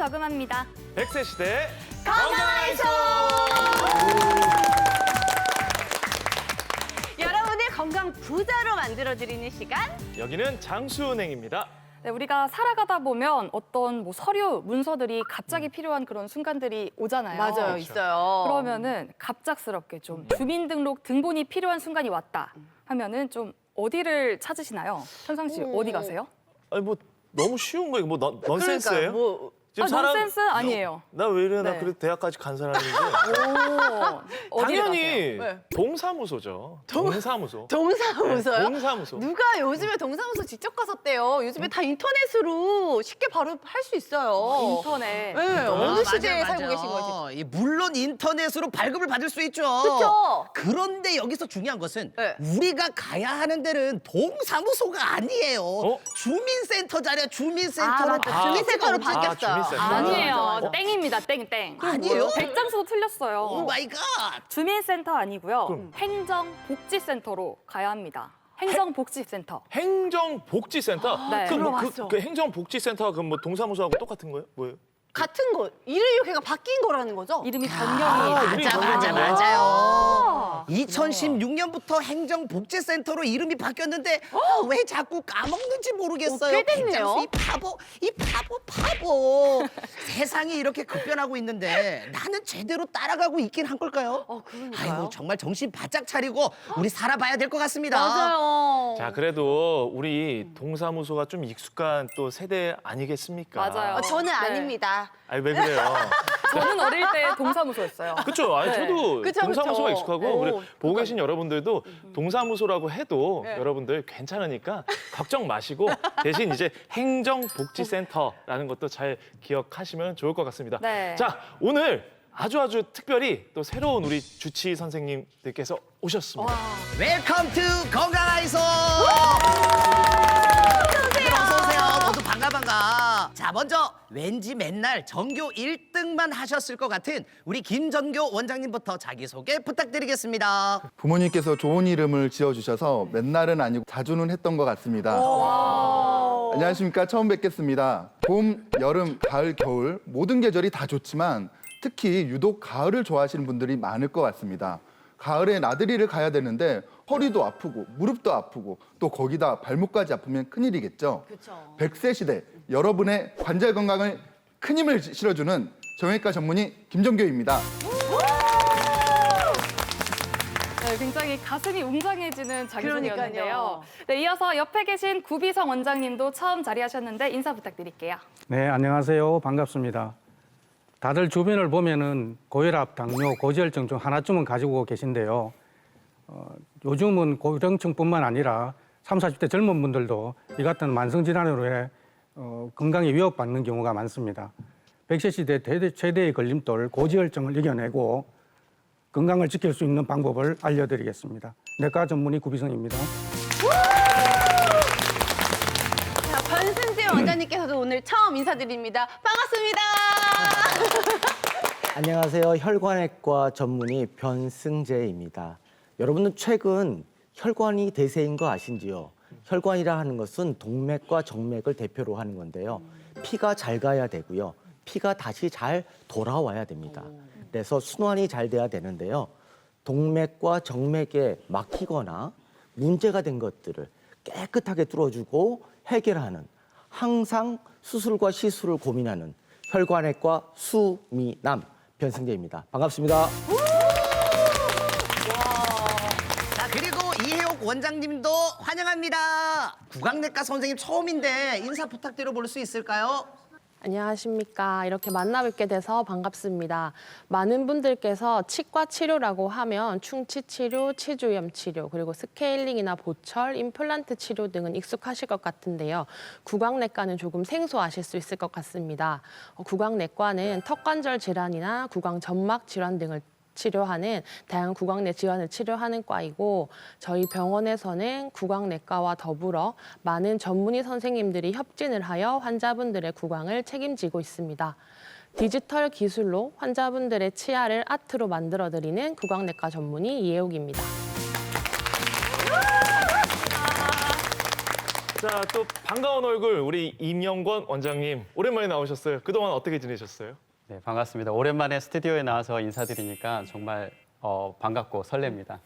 저금합니다. 100세 시대 건강하이소! 여러분의 건강 부자로 만들어드리는 시간. 여기는 장수은행입니다. 네, 우리가 살아가다 보면 어떤 서류, 문서들이 갑자기 필요한 그런 순간들이 오잖아요. 맞아요, 그렇죠. 있어요. 그러면은 갑작스럽게 좀 주민등록 등본이 필요한 순간이 왔다 하면은 좀 어디를 찾으시나요? 현상 씨 어디 가세요? 아니 뭐 너무 쉬운 거예요. 뭐 넌센스예요? 뭐 지금 사람 넌센스 아니에요. 나 왜 이래? 나 네. 그래도 대학까지 간 사람인데 오, 어디를 당연히 가세요? 네. 동사무소죠. 동사무소. 동사무소요? 네, 동사무소. 누가 요즘에 동사무소 직접 갔었대요. 요즘에 다 인터넷으로 쉽게 바로 할 수 있어요. 인터넷. 네, 어느 맞아요, 시대에 맞아요. 살고 계신 거지? 물론 인터넷으로 발급을 받을 수 있죠. 그쵸? 그런데 여기서 중요한 것은 네. 우리가 가야 하는 데는 동사무소가 아니에요. 어? 주민센터잖아요. 주민센터로 맞다. 주민센터로 바뀌었어요. 주민센터. 아니에요. 맞아, 맞아. 땡입니다. 땡. 아니에요? 백장수도 오 틀렸어요. 마이 갓. 주민센터 아니고요. 그럼? 행정복지센터로 가야 합니다. 행정복지센터. 행정복지센터. 네. 그럼 뭐 들어봤어. 그 행정복지센터가 그럼 뭐 동사무소하고 똑같은 거예요? 뭐예요? 같은 거, 이름이 걔가 바뀐 거라는 거죠? 이름이 아, 변경이 우리 맞아, 정답이네. 맞아요. 2016년부터 행정복지센터로 이름이 바뀌었는데 왜 자꾸 까먹는지 모르겠어요. 꽤 됐네요. 백장수, 이 바보. 세상이 이렇게 급변하고 있는데 나는 제대로 따라가고 있긴 한 걸까요? 그러니까요. 아이고 정말 정신 바짝 차리고 우리 살아봐야 될 것 같습니다. 맞아요. 자, 그래도 우리 동사무소가 좀 익숙한 또 세대 아니겠습니까? 맞아요. 저는 네. 아닙니다. 아니 왜 그래요? 저는 어릴 때 동사무소였어요. 그렇죠. 아니 네. 저도 그쵸, 동사무소가 그쵸. 익숙하고 오, 우리 보고 계신 여러분들도 동사무소라고 해도 네. 여러분들 괜찮으니까 걱정 마시고 대신 이제 행정복지센터라는 것도 잘 기억하시면 좋을 것 같습니다. 네. 자, 오늘 아주 특별히 또 새로운 우리 주치 선생님들께서 오셨습니다. 웰컴 투 건강하이소. 어서 오세요. 모두 반가. 자, 먼저 왠지 맨날 전교 1등만 하셨을 것 같은 우리 김전교 원장님부터 자기소개 부탁드리겠습니다. 부모님께서 좋은 이름을 지어주셔서 맨날은 아니고 자주는 했던 것 같습니다. 안녕하십니까. 처음 뵙겠습니다. 봄, 여름, 가을, 겨울 모든 계절이 다 좋지만 특히 유독 가을을 좋아하시는 분들이 많을 것 같습니다. 가을에 나들이를 가야 되는데 허리도 아프고 무릎도 아프고 또 거기다 발목까지 아프면 큰일이겠죠. 그쵸. 100세 시대 여러분의 관절 건강을 큰 힘을 실어주는 정형외과 전문의 김정교입니다. 네, 굉장히 가슴이 웅장해지는 자기소개였는데요. 그러니까요. 네, 이어서 옆에 계신 구비성 원장님도 처음 자리하셨는데 인사 부탁드릴게요. 네, 안녕하세요. 반갑습니다. 다들 주변을 보면은 고혈압, 당뇨, 고지혈증 중 하나쯤은 가지고 계신데요. 요즘은 고령층뿐만 아니라 30, 40대 젊은 분들도 이 같은 만성질환으로 해 건강에 위협받는 경우가 많습니다. 100세 시대 최대의 걸림돌 고지혈증을 이겨내고 건강을 지킬 수 있는 방법을 알려드리겠습니다. 내과 전문의 구비성입니다. 자, 변승재 원장님께서도 오늘 처음 인사드립니다. 반갑습니다. 안녕하세요. 혈관외과 전문의 변승재입니다. 여러분은 최근 혈관이 대세인 거 아신지요? 혈관이라 하는 것은 동맥과 정맥을 대표로 하는 건데요. 피가 잘 가야 되고요. 피가 다시 잘 돌아와야 됩니다. 그래서 순환이 잘 돼야 되는데요. 동맥과 정맥에 막히거나 문제가 된 것들을 깨끗하게 뚫어주고 해결하는, 항상 수술과 시술을 고민하는 혈관외과 수미남 변승재입니다. 반갑습니다. 자, 그리고 이혜옥 원장님도 환영합니다. 구강내과 선생님 처음인데 인사 부탁드려 볼 수 있을까요? 안녕하십니까. 이렇게 만나 뵙게 돼서 반갑습니다. 많은 분들께서 치과 치료라고 하면 충치 치료, 치주염 치료, 그리고 스케일링이나 보철, 임플란트 치료 등은 익숙하실 것 같은데요. 구강내과는 조금 생소하실 수 있을 것 같습니다. 구강내과는 턱관절 질환이나 구강 점막 질환 등을 치료하는 다양한 구강내 질환을 치료하는 과이고, 저희 병원에서는 구강내과와 더불어 많은 전문의 선생님들이 협진을 하여 환자분들의 구강을 책임지고 있습니다. 디지털 기술로 환자분들의 치아를 아트로 만들어드리는 구강내과 전문의 이혜옥입니다. 자, 또 반가운 얼굴 우리 임영권 원장님 오랜만에 나오셨어요. 그동안 어떻게 지내셨어요? 네, 반갑습니다. 오랜만에 스튜디오에 나와서 인사드리니까 정말 반갑고 설렙니다.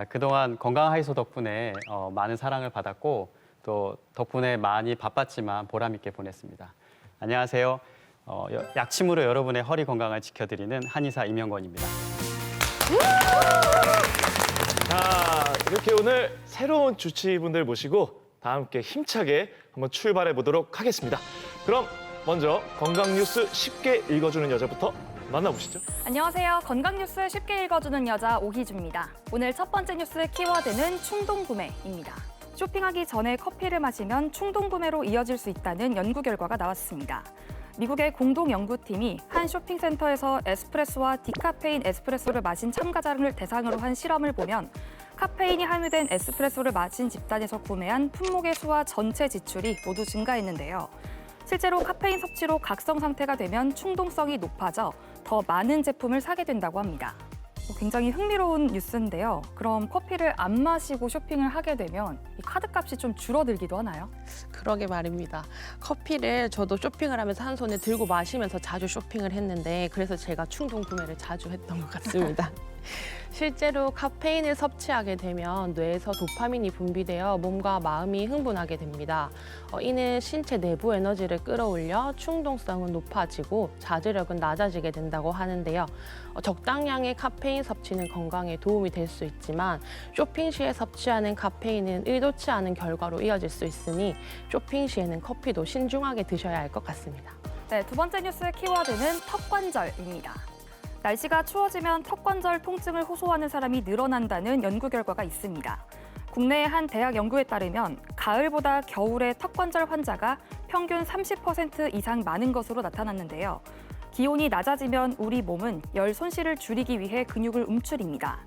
그동안 건강 하이소 덕분에 많은 사랑을 받았고 또 덕분에 많이 바빴지만 보람 있게 보냈습니다. 안녕하세요. 약침으로 여러분의 허리 건강을 지켜드리는 한의사 임영권입니다. 자, 이렇게 오늘 새로운 주치의분들 모시고 다 함께 힘차게 한번 출발해 보도록 하겠습니다. 그럼 먼저 건강 뉴스 쉽게 읽어주는 여자부터 만나보시죠. 안녕하세요. 건강 뉴스 쉽게 읽어주는 여자 오희주입니다. 오늘 첫 번째 뉴스 키워드는 충동 구매입니다. 쇼핑하기 전에 커피를 마시면 충동 구매로 이어질 수 있다는 연구 결과가 나왔습니다. 미국의 공동 연구팀이 한 쇼핑센터에서 에스프레소와 디카페인 에스프레소를 마신 참가자를 대상으로 한 실험을 보면 카페인이 함유된 에스프레소를 마신 집단에서 구매한 품목의 수와 전체 지출이 모두 증가했는데요. 실제로 카페인 섭취로 각성 상태가 되면 충동성이 높아져 더 많은 제품을 사게 된다고 합니다. 굉장히 흥미로운 뉴스인데요. 그럼 커피를 안 마시고 쇼핑을 하게 되면 이 카드값이 좀 줄어들기도 하나요? 그러게 말입니다. 커피를 저도 쇼핑을 하면서 한 손에 들고 마시면서 자주 쇼핑을 했는데 그래서 제가 충동 구매를 자주 했던 것 같습니다. 실제로 카페인을 섭취하게 되면 뇌에서 도파민이 분비되어 몸과 마음이 흥분하게 됩니다. 이는 신체 내부 에너지를 끌어올려 충동성은 높아지고 자제력은 낮아지게 된다고 하는데요. 적당량의 카페인 섭취는 건강에 도움이 될 수 있지만 쇼핑 시에 섭취하는 카페인은 의도치 않은 결과로 이어질 수 있으니 쇼핑 시에는 커피도 신중하게 드셔야 할 것 같습니다. 네, 두 번째 뉴스 키워드는 턱관절입니다. 날씨가 추워지면 턱관절 통증을 호소하는 사람이 늘어난다는 연구 결과가 있습니다. 국내의 한 대학 연구에 따르면 가을보다 겨울에 턱관절 환자가 평균 30% 이상 많은 것으로 나타났는데요. 기온이 낮아지면 우리 몸은 열 손실을 줄이기 위해 근육을 움츠립니다.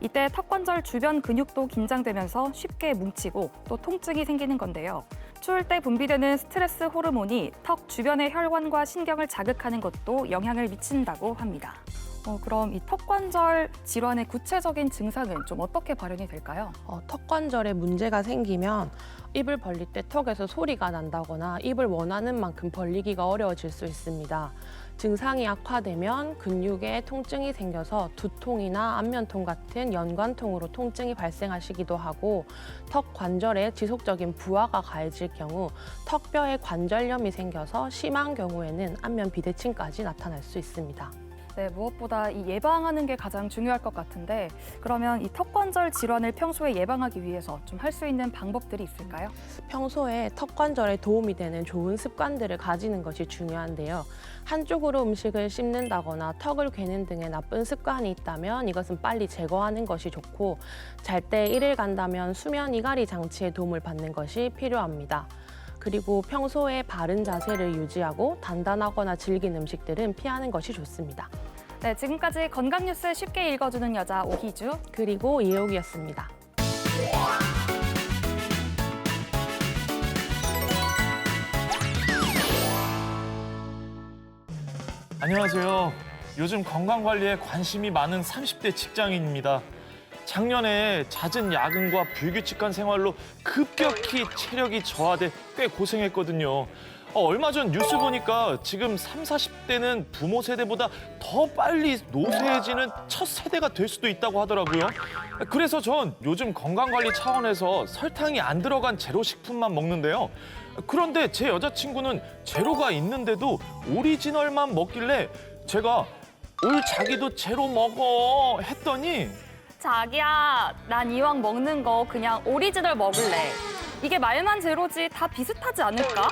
이때 턱관절 주변 근육도 긴장되면서 쉽게 뭉치고 또 통증이 생기는 건데요. 추울 때 분비되는 스트레스 호르몬이 턱 주변의 혈관과 신경을 자극하는 것도 영향을 미친다고 합니다. 그럼 이 턱관절 질환의 구체적인 증상은 좀 어떻게 발현이 될까요? 턱관절에 문제가 생기면 입을 벌릴 때 턱에서 소리가 난다거나 입을 원하는 만큼 벌리기가 어려워질 수 있습니다. 증상이 악화되면 근육에 통증이 생겨서 두통이나 안면통 같은 연관통으로 통증이 발생하시기도 하고 턱 관절에 지속적인 부하가 가해질 경우 턱뼈에 관절염이 생겨서 심한 경우에는 안면 비대칭까지 나타날 수 있습니다. 네, 무엇보다 이 예방하는 게 가장 중요할 것 같은데 그러면 이 턱관절 질환을 평소에 예방하기 위해서 좀 할 수 있는 방법들이 있을까요? 평소에 턱관절에 도움이 되는 좋은 습관들을 가지는 것이 중요한데요. 한쪽으로 음식을 씹는다거나 턱을 괴는 등의 나쁜 습관이 있다면 이것은 빨리 제거하는 것이 좋고 잘 때 이를 간다면 수면 이갈이 장치의 도움을 받는 것이 필요합니다. 그리고 평소에 바른 자세를 유지하고 단단하거나 질긴 음식들은 피하는 것이 좋습니다. 네, 지금까지 건강 뉴스 쉽게 읽어주는 여자 오희주 그리고 이혜옥이었습니다. 안녕하세요. 요즘 건강관리에 관심이 많은 30대 직장인입니다. 작년에 잦은 야근과 불규칙한 생활로 급격히 체력이 저하돼 꽤 고생했거든요. 얼마 전 뉴스 보니까 지금 30, 40대는 부모 세대보다 더 빨리 노쇠해지는 첫 세대가 될 수도 있다고 하더라고요. 그래서 전 요즘 건강관리 차원에서 설탕이 안 들어간 제로식품만 먹는데요. 그런데 제 여자친구는 제로가 있는데도 오리지널만 먹길래 제가 올 자기도 제로 먹어 했더니 자기야, 난 이왕 먹는 거 그냥 오리지널 먹을래. 이게 말만 제로지 다 비슷하지 않을까?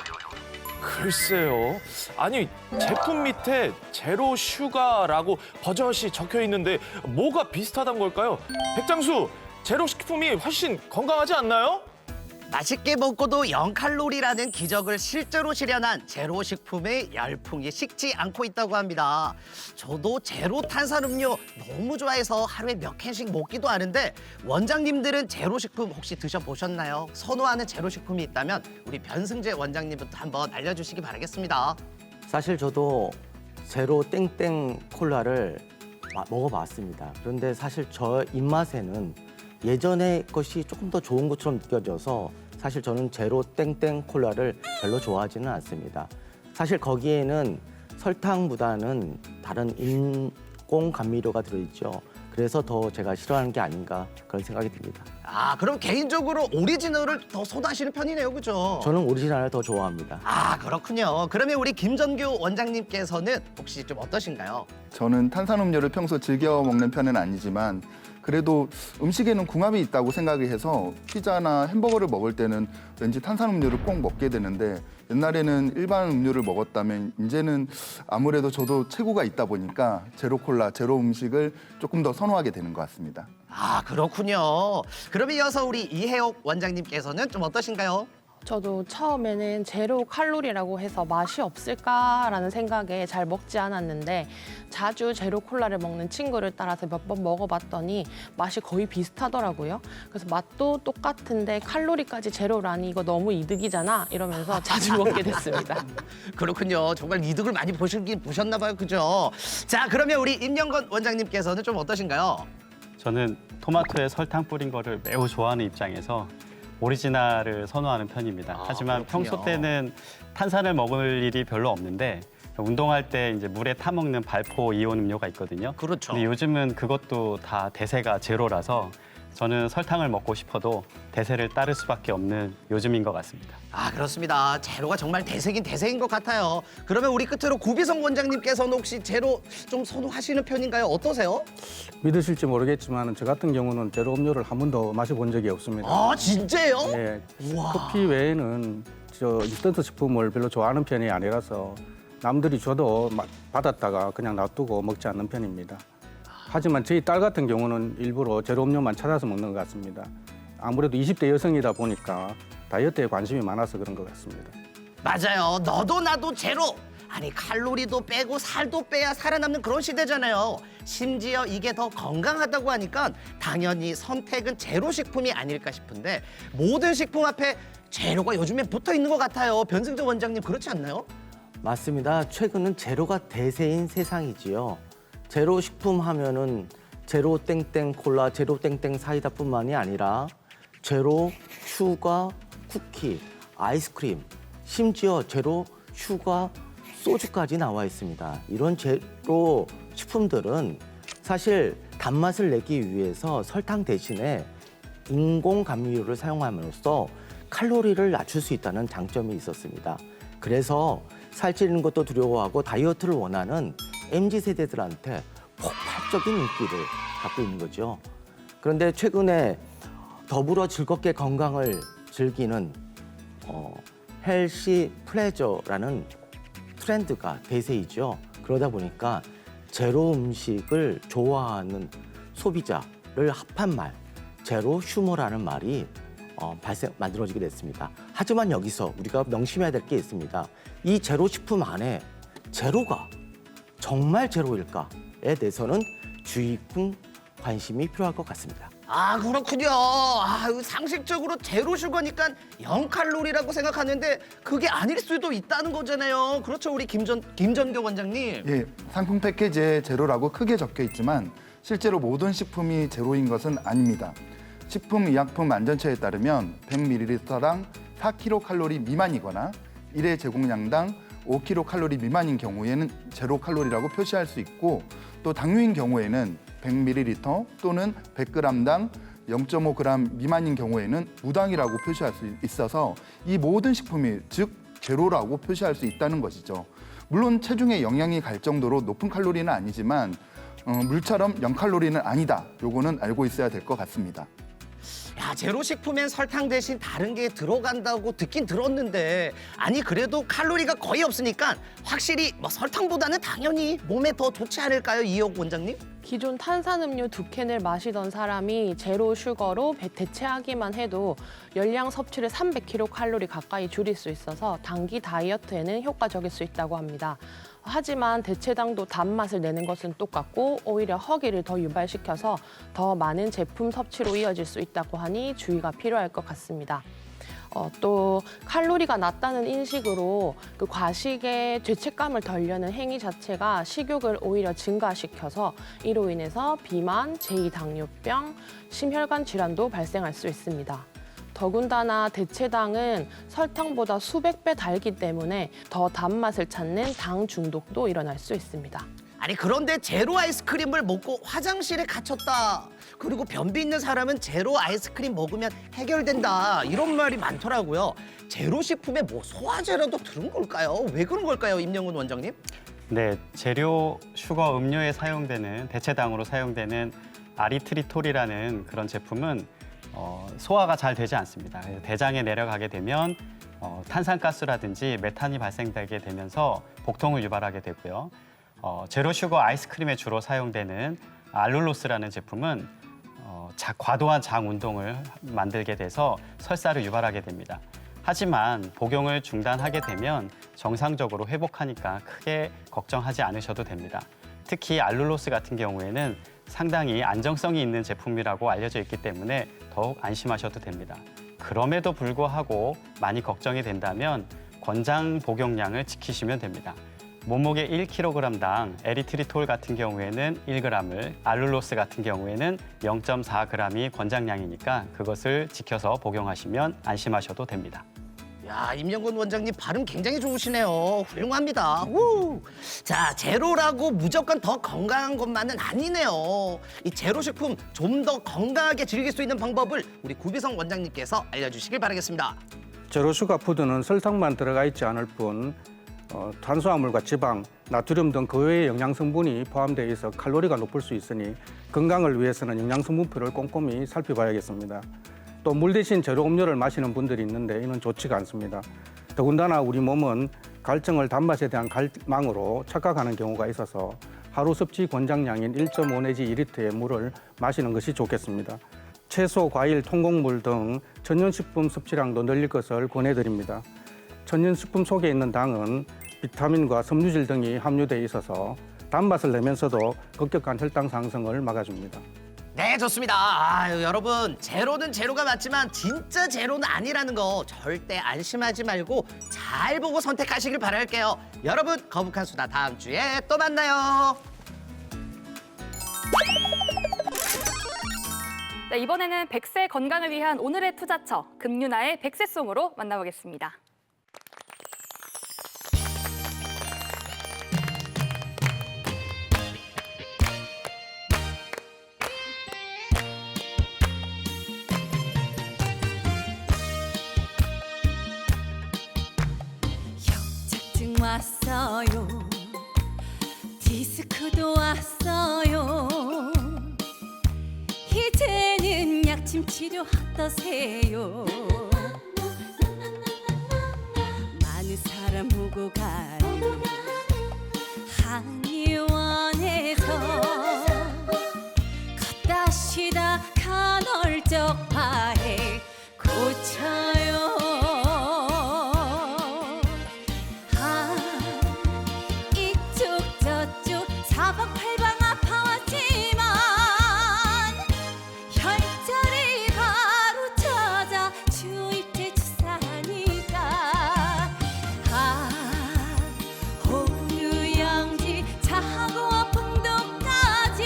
글쎄요. 아니 제품 밑에 제로 슈가라고 버젓이 적혀 있는데 뭐가 비슷하단 걸까요? 백장수, 제로 식품이 훨씬 건강하지 않나요? 맛있게 먹고도 0칼로리라는 기적을 실제로 실현한 제로 식품의 열풍이 식지 않고 있다고 합니다. 저도 제로 탄산음료 너무 좋아해서 하루에 몇 캔씩 먹기도 하는데 원장님들은 제로 식품 혹시 드셔보셨나요? 선호하는 제로 식품이 있다면 우리 변승재 원장님부터 한번 알려주시기 바라겠습니다. 사실 저도 제로 땡땡 콜라를 먹어봤습니다. 그런데 사실 저 입맛에는 예전의 것이 조금 더 좋은 것처럼 느껴져서 사실 저는 제로 땡땡 콜라를 별로 좋아하지는 않습니다. 사실 거기에는 설탕보다는 다른 인공 감미료가 들어있죠. 그래서 더 제가 싫어하는 게 아닌가 그런 생각이 듭니다. 아, 그럼 개인적으로 오리지널을 더 선호하시는 편이네요, 그죠? 저는 오리지널을 더 좋아합니다. 아, 그렇군요. 그러면 우리 김전교 원장님께서는 혹시 좀 어떠신가요? 저는 탄산음료를 평소 즐겨 먹는 편은 아니지만 그래도 음식에는 궁합이 있다고 생각해서 피자나 햄버거를 먹을 때는 왠지 탄산음료를 꼭 먹게 되는데 옛날에는 일반 음료를 먹었다면 이제는 아무래도 저도 체구가 있다 보니까 제로 콜라, 제로 음식을 조금 더 선호하게 되는 것 같습니다. 아, 그렇군요. 그럼 이어서 우리 이혜옥 원장님께서는 좀 어떠신가요? 저도 처음에는 제로 칼로리라고 해서 맛이 없을까라는 생각에 잘 먹지 않았는데 자주 제로 콜라를 먹는 친구를 따라서 몇 번 먹어봤더니 맛이 거의 비슷하더라고요. 그래서 맛도 똑같은데 칼로리까지 제로라니 이거 너무 이득이잖아 이러면서 자주 먹게 됐습니다. 그렇군요. 정말 이득을 많이 보셨나 봐요, 그죠? 자, 그러면 우리 임영건 원장님께서는 좀 어떠신가요? 저는 토마토에 설탕 뿌린 거를 매우 좋아하는 입장에서 오리지널을 선호하는 편입니다. 하지만 그렇군요. 평소 때는 탄산을 먹을 일이 별로 없는데 운동할 때 이제 물에 타 먹는 발포 이온 음료가 있거든요. 그렇죠. 근데 요즘은 그것도 다 대세가 제로라서 저는 설탕을 먹고 싶어도 대세를 따를 수밖에 없는 요즘인 것 같습니다. 아, 그렇습니다. 제로가 정말 대세긴 대세인 것 같아요. 그러면 우리 끝으로 구비성 원장님께서는 혹시 제로 좀 선호하시는 편인가요? 어떠세요? 믿으실지 모르겠지만 저 같은 경우는 제로 음료를 한 번도 마셔본 적이 없습니다. 아, 진짜요? 예, 우와. 커피 외에는 저 인스턴트 식품을 별로 좋아하는 편이 아니라서 남들이 줘도 받았다가 그냥 놔두고 먹지 않는 편입니다. 하지만 저희 딸 같은 경우는 일부러 제로 음료만 찾아서 먹는 것 같습니다. 아무래도 20대 여성이다 보니까 다이어트에 관심이 많아서 그런 것 같습니다. 맞아요. 너도 나도 제로. 아니, 칼로리도 빼고 살도 빼야 살아남는 그런 시대잖아요. 심지어 이게 더 건강하다고 하니까 당연히 선택은 제로 식품이 아닐까 싶은데 모든 식품 앞에 제로가 요즘에 붙어 있는 것 같아요. 변승재 원장님, 그렇지 않나요? 맞습니다. 최근은 제로가 대세인 세상이지요. 제로 식품 하면은 제로 땡땡 콜라, 제로 땡땡 사이다뿐만이 아니라 제로 슈가 쿠키, 아이스크림, 심지어 제로 슈가 소주까지 나와 있습니다. 이런 제로 식품들은 사실 단맛을 내기 위해서 설탕 대신에 인공 감미료를 사용함으로써 칼로리를 낮출 수 있다는 장점이 있었습니다. 그래서 살찌는 것도 두려워하고 다이어트를 원하는 MZ세대들한테 폭발적인 인기를 갖고 있는 거죠. 그런데 최근에 더불어 즐겁게 건강을 즐기는 헬시 플레저라는 트렌드가 대세이죠. 그러다 보니까 제로 음식을 좋아하는 소비자를 합한 말, 제로 휴머라는 말이 만들어지게 됐습니다. 하지만 여기서 우리가 명심해야 될 게 있습니다. 이 제로 식품 안에 제로가 정말 제로일까에 대해서는 주의 깊은 관심이 필요할 것 같습니다. 아, 그렇군요. 아, 상식적으로 제로 슈거니까 0칼로리라고 생각하는데 그게 아닐 수도 있다는 거잖아요. 그렇죠, 우리 김전교 원장님. 예, 상품 패키지에 제로라고 크게 적혀 있지만 실제로 모든 식품이 제로인 것은 아닙니다. 식품의약품안전처에 따르면 100ml당 4kcal 미만이거나 1회 제공량당 5kcal 미만인 경우에는 제로 칼로리라고 표시할 수 있고 또 당류인 경우에는 100ml 또는 100g당 0.5g 미만인 경우에는 무당이라고 표시할 수 있어서 이 모든 식품이 즉 제로라고 표시할 수 있다는 것이죠. 물론 체중에 영향이 갈 정도로 높은 칼로리는 아니지만 물처럼 0칼로리는 아니다. 요거는 알고 있어야 될 것 같습니다. 야, 제로 식품엔 설탕 대신 다른 게 들어간다고 듣긴 들었는데 아니 그래도 칼로리가 거의 없으니까 확실히 뭐 설탕보다는 당연히 몸에 더 좋지 않을까요, 이옥 원장님? 기존 탄산음료 2캔을 마시던 사람이 제로 슈거로 대체하기만 해도 열량 섭취를 300kcal 가까이 줄일 수 있어서 단기 다이어트에는 효과적일 수 있다고 합니다. 하지만 대체당도 단맛을 내는 것은 똑같고 오히려 허기를 더 유발시켜서 더 많은 제품 섭취로 이어질 수 있다고 하니 주의가 필요할 것 같습니다. 또 칼로리가 낮다는 인식으로 그 과식의 죄책감을 덜려는 행위 자체가 식욕을 오히려 증가시켜서 이로 인해서 비만, 제2당뇨병, 심혈관 질환도 발생할 수 있습니다. 더군다나 대체당은 설탕보다 수백 배 달기 때문에 더 단맛을 찾는 당 중독도 일어날 수 있습니다. 아니 그런데 제로 아이스크림을 먹고 화장실에 갇혔다. 그리고 변비 있는 사람은 제로 아이스크림 먹으면 해결된다. 이런 말이 많더라고요. 제로 식품에 뭐 소화제라도 들은 걸까요? 왜 그런 걸까요, 임영훈 원장님? 네, 재료 슈거 음료에 사용되는 대체당으로 사용되는 아리트리톨이라는 그런 제품은 소화가 잘 되지 않습니다. 그래서 대장에 내려가게 되면 탄산가스라든지 메탄이 발생되게 되면서 복통을 유발하게 되고요. 제로 슈거 아이스크림에 주로 사용되는 알룰로스라는 제품은 과도한 장 운동을 만들게 돼서 설사를 유발하게 됩니다. 하지만 복용을 중단하게 되면 정상적으로 회복하니까 크게 걱정하지 않으셔도 됩니다. 특히 알룰로스 같은 경우에는 상당히 안정성이 있는 제품이라고 알려져 있기 때문에 더욱 안심하셔도 됩니다. 그럼에도 불구하고 많이 걱정이 된다면 권장 복용량을 지키시면 됩니다. 몸무게 1kg당 에리트리톨 같은 경우에는 1g을, 알룰로스 같은 경우에는 0.4g이 권장량이니까 그것을 지켜서 복용하시면 안심하셔도 됩니다. 야, 임영근 원장님 발음 굉장히 좋으시네요. 훌륭합니다. 우! 자, 제로라고 무조건 더 건강한 것만은 아니네요. 이 제로 식품 좀 더 건강하게 즐길 수 있는 방법을 우리 구비성 원장님께서 알려주시길 바라겠습니다. 제로 슈가 푸드는 설탕만 들어가 있지 않을 뿐 탄수화물과 지방, 나트륨 등 그 외의 영양 성분이 포함되어 있어 칼로리가 높을 수 있으니 건강을 위해서는 영양 성분표를 꼼꼼히 살펴봐야겠습니다. 또 물 대신 제로 음료를 마시는 분들이 있는데 이는 좋지가 않습니다. 더군다나 우리 몸은 갈증을 단맛에 대한 갈망으로 착각하는 경우가 있어서 하루 섭취 권장량인 1.5 내지 2리터의 물을 마시는 것이 좋겠습니다. 채소, 과일, 통곡물 등 천연식품 섭취량도 늘릴 것을 권해드립니다. 천연식품 속에 있는 당은 비타민과 섬유질 등이 함유되어 있어서 단맛을 내면서도 급격한 혈당 상승을 막아줍니다. 네, 좋습니다. 아유, 여러분, 제로는 제로가 맞지만 진짜 제로는 아니라는 거 절대 안심하지 말고 잘 보고 선택하시길 바랄게요. 여러분, 거북한 수다 다음 주에 또 만나요. 네, 이번에는 100세 건강을 위한 오늘의 투자처 금유나의 100세송으로 만나보겠습니다. 협착증 왔어요. 디스크도 왔어요. 이제는 약침 치료 어떠세요? 많은 사람 오고 가는 한의원에서 걷다 쉬다 간헐적 파해 고쳐요. 이쪽 저쪽 사방팔방 아파왔지만 혈자리 바로 찾아 주입제 주사하니까 호루영지 자고 아픔도까지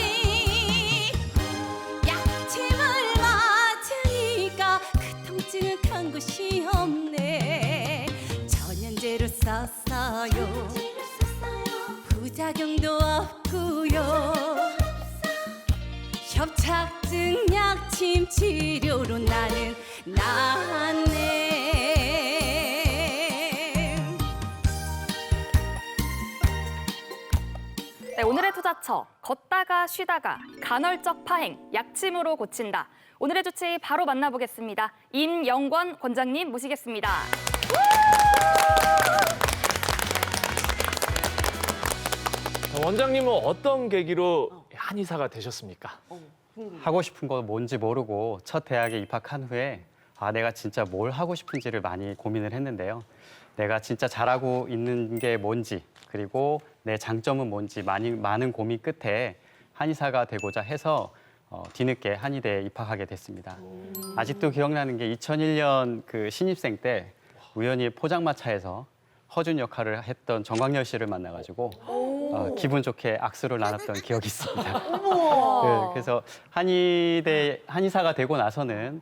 약침을 맞으니까 그 통증은 간 곳이 없네. 전현제로 썼어요. 부작용도 없고요. 협착증 약침 치료로 나는 나았네. 네, 오늘의 투자처 걷다가 쉬다가 간헐적 파행 약침으로 고친다. 오늘의 주치 바로 만나보겠습니다. 임영권 권장님 모시겠습니다. 원장님은 어떤 계기로 한의사가 되셨습니까? 하고 싶은 거 뭔지 모르고 첫 대학에 입학한 후에 내가 진짜 뭘 하고 싶은지를 많이 고민을 했는데요. 내가 진짜 잘하고 있는 게 뭔지 그리고 내 장점은 뭔지 많은 고민 끝에 한의사가 되고자 해서 뒤늦게 한의대에 입학하게 됐습니다. 아직도 기억나는 게 2001년 그 신입생 때 우연히 포장마차에서 허준 역할을 했던 정광열 씨를 만나가지고 기분 좋게 악수를 나눴던 기억이 있습니다. 네, 그래서 한의사가 되고 나서는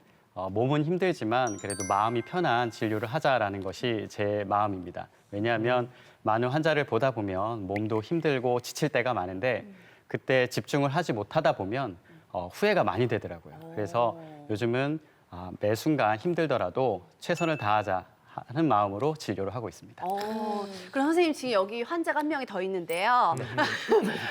몸은 힘들지만 그래도 마음이 편한 진료를 하자라는 것이 제 마음입니다. 왜냐하면 많은 환자를 보다 보면 몸도 힘들고 지칠 때가 많은데 그때 집중을 하지 못하다 보면 후회가 많이 되더라고요. 그래서 요즘은 매 순간 힘들더라도 최선을 다하자 하는 마음으로 진료를 하고 있습니다. 그럼 선생님 지금 여기 환자가 한 명이 더 있는데요.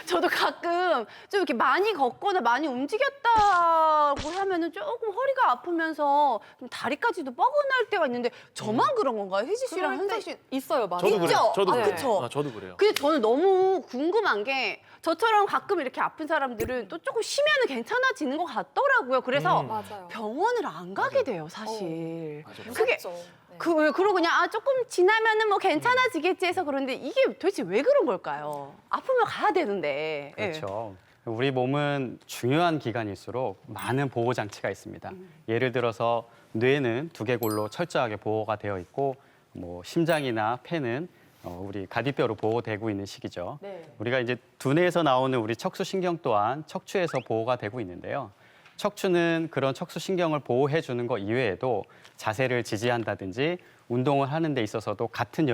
저도 가끔 좀 이렇게 많이 걷거나 많이 움직였다고 하면은 조금 허리가 아프면서 좀 다리까지도 뻐근할 때가 있는데 저만 그런 건가요? 혜지 씨랑 현석 씨 있어요, 맞아요. 저도 그래요. 있죠? 저도 아, 그래요. 그쵸? 저도 그래요. 근데 저는 너무 궁금한 게 저처럼 가끔 이렇게 아픈 사람들은 또 조금 쉬면은 괜찮아지는 것 같더라고요. 그래서 맞아요. 병원을 안 가게 돼요, 사실. 그게 무섭죠. 네. 그러고 그냥 조금 지나면은 뭐 괜찮아지겠지 해서 그런데 이게 도대체 왜 그런 걸까요? 아프면 가야 되는데. 예. 그렇죠. 우리 몸은 중요한 기관일수록 많은 보호 장치가 있습니다. 예를 들어서 뇌는 두개골로 철저하게 보호가 되어 있고 뭐 심장이나 폐는 우리 가비뼈로 보호되고 있는 시기죠. 네. 우리가 이제 두뇌에서 나오는 우리 척수신경 또한 척추에서 보호가 되고 있는데요. 척추는 그런 척수신경을 보호해 주는 것 이외에도 자세를 지지한다든지 운동을 하는 데 있어서도 같은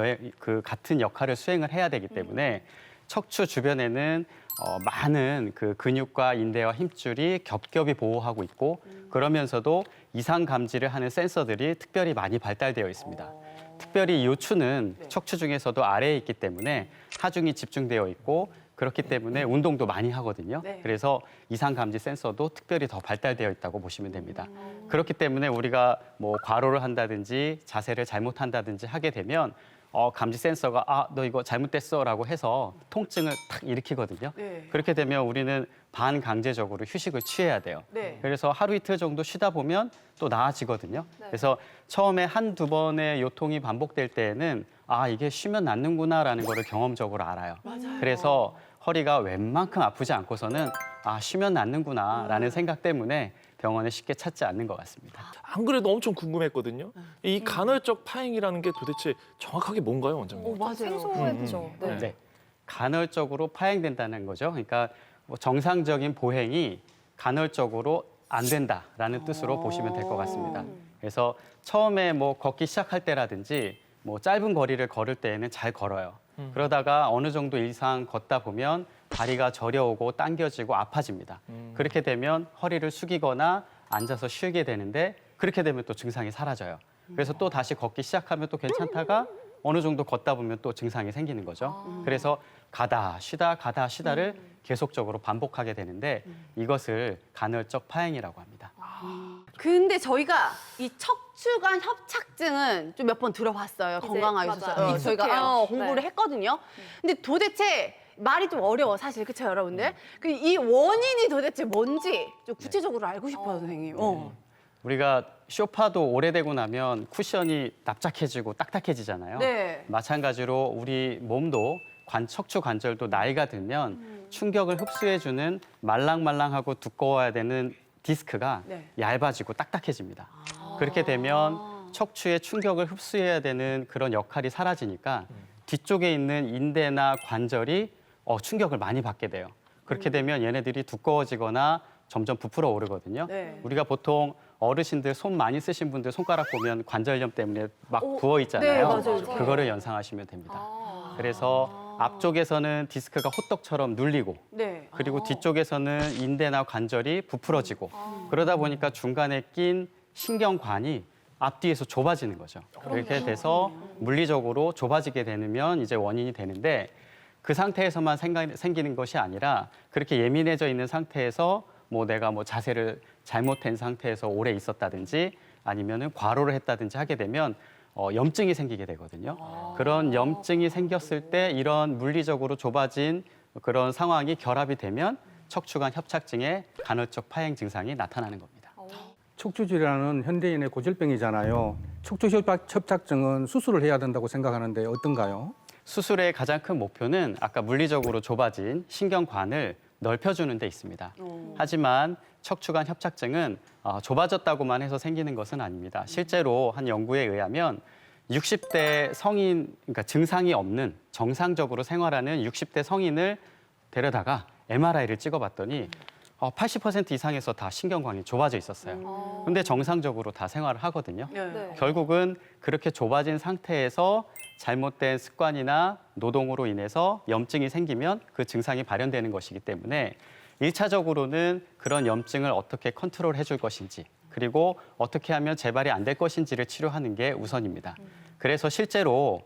역할을 수행을 해야 되기 때문에 척추 주변에는 많은 그 근육과 인대와 힘줄이 겹겹이 보호하고 있고 그러면서도 이상 감지를 하는 센서들이 특별히 많이 발달되어 있습니다. 특별히 이 요추는 척추 중에서도 아래에 있기 때문에 하중이 집중되어 있고 그렇기 때문에 운동도 많이 하거든요. 네. 그래서 이상 감지 센서도 특별히 더 발달되어 있다고 보시면 됩니다. 그렇기 때문에 우리가 뭐 과로를 한다든지 자세를 잘못한다든지 하게 되면 감지 센서가 너 이거 잘못됐어라고 해서 통증을 탁 일으키거든요. 네. 그렇게 되면 우리는 반강제적으로 휴식을 취해야 돼요. 네. 그래서 하루 이틀 정도 쉬다 보면 또 나아지거든요. 그래서 처음에 한두 번의 요통이 반복될 때에는 이게 쉬면 낫는구나라는 거를 경험적으로 알아요. 그래서 허리가 웬만큼 아프지 않고서는 쉬면 낫는구나라는 생각 때문에 병원에 쉽게 찾지 않는 것 같습니다. 안 그래도 엄청 궁금했거든요. 이 간헐적 파행이라는 게 도대체 정확하게 뭔가요, 원장님? 맞아요. 생소했죠. 네. 네. 간헐적으로 파행된다는 거죠. 그러니까 뭐 정상적인 보행이 간헐적으로 안 된다라는 뜻으로 보시면 될 것 같습니다. 그래서 처음에 뭐 걷기 시작할 때라든지 뭐 짧은 거리를 걸을 때에는 잘 걸어요. 그러다가 어느 정도 이상 걷다 보면 다리가 저려오고 당겨지고 아파집니다. 그렇게 되면 허리를 숙이거나 앉아서 쉬게 되는데 그렇게 되면 또 증상이 사라져요. 그래서 또 다시 걷기 시작하면 또 괜찮다가 어느 정도 걷다 보면 또 증상이 생기는 거죠. 그래서 가다 쉬다를 계속적으로 반복하게 되는데 이것을 간헐적 파행이라고 합니다. 근데 저희가 이 척추관 협착증은 좀 몇 번 들어봤어요. 이제 건강하셔서 맞아요. 저희가 익숙해요. 공부를 네. 했거든요. 근데 도대체 말이 좀 어려워 사실 그렇죠 여러분들? 이 원인이 도대체 뭔지 좀 구체적으로 알고 싶어요 선생님. 우리가 소파도 오래되고 나면 쿠션이 납작해지고 딱딱해지잖아요. 네. 마찬가지로 우리 몸도 척추 관절도 나이가 들면 충격을 흡수해주는 말랑말랑하고 두꺼워야 되는 디스크가 네. 얇아지고 딱딱해집니다. 그렇게 되면 척추의 충격을 흡수해야 되는 그런 역할이 사라지니까 뒤쪽에 있는 인대나 관절이 충격을 많이 받게 돼요. 그렇게 되면 얘네들이 두꺼워지거나 점점 부풀어 오르거든요. 네. 우리가 보통 어르신들 손 많이 쓰신 분들 손가락 보면 관절염 때문에 막 부어 있잖아요. 네, 맞아요. 그거를 연상하시면 됩니다. 그래서 앞쪽에서는 디스크가 호떡처럼 눌리고 네. 그리고 뒤쪽에서는 인대나 관절이 부풀어지고 그러다 보니까 중간에 낀 신경관이 앞뒤에서 좁아지는 거죠. 그렇게 돼서 물리적으로 좁아지게 되면 이제 원인이 되는데 그 상태에서만 생기는 것이 아니라 그렇게 예민해져 있는 상태에서 뭐 내가 뭐 자세를 잘못한 상태에서 오래 있었다든지 아니면은 과로를 했다든지 하게 되면 염증이 생기게 되거든요. 그런 염증이 생겼을 때 이런 물리적으로 좁아진 그런 상황이 결합이 되면 척추관 협착증의 간헐적 파행 증상이 나타나는 겁니다. 척추질환은 현대인의 고질병이잖아요. 척추 협착증은 수술을 해야 된다고 생각하는데 어떤가요? 수술의 가장 큰 목표는 아까 물리적으로 좁아진 신경관을 넓혀주는 데 있습니다. 하지만 척추관 협착증은 좁아졌다고만 해서 생기는 것은 아닙니다. 실제로 한 연구에 의하면 60대 성인, 그러니까 증상이 없는 정상적으로 생활하는 60대 성인을 데려다가 MRI를 찍어봤더니 80% 이상에서 다 신경관이 좁아져 있었어요. 근데 정상적으로 다 생활을 하거든요. 네. 결국은 그렇게 좁아진 상태에서 잘못된 습관이나 노동으로 인해서 염증이 생기면 그 증상이 발현되는 것이기 때문에 1차적으로는 그런 염증을 어떻게 컨트롤해 줄 것인지 그리고 어떻게 하면 재발이 안 될 것인지를 치료하는 게 우선입니다. 그래서 실제로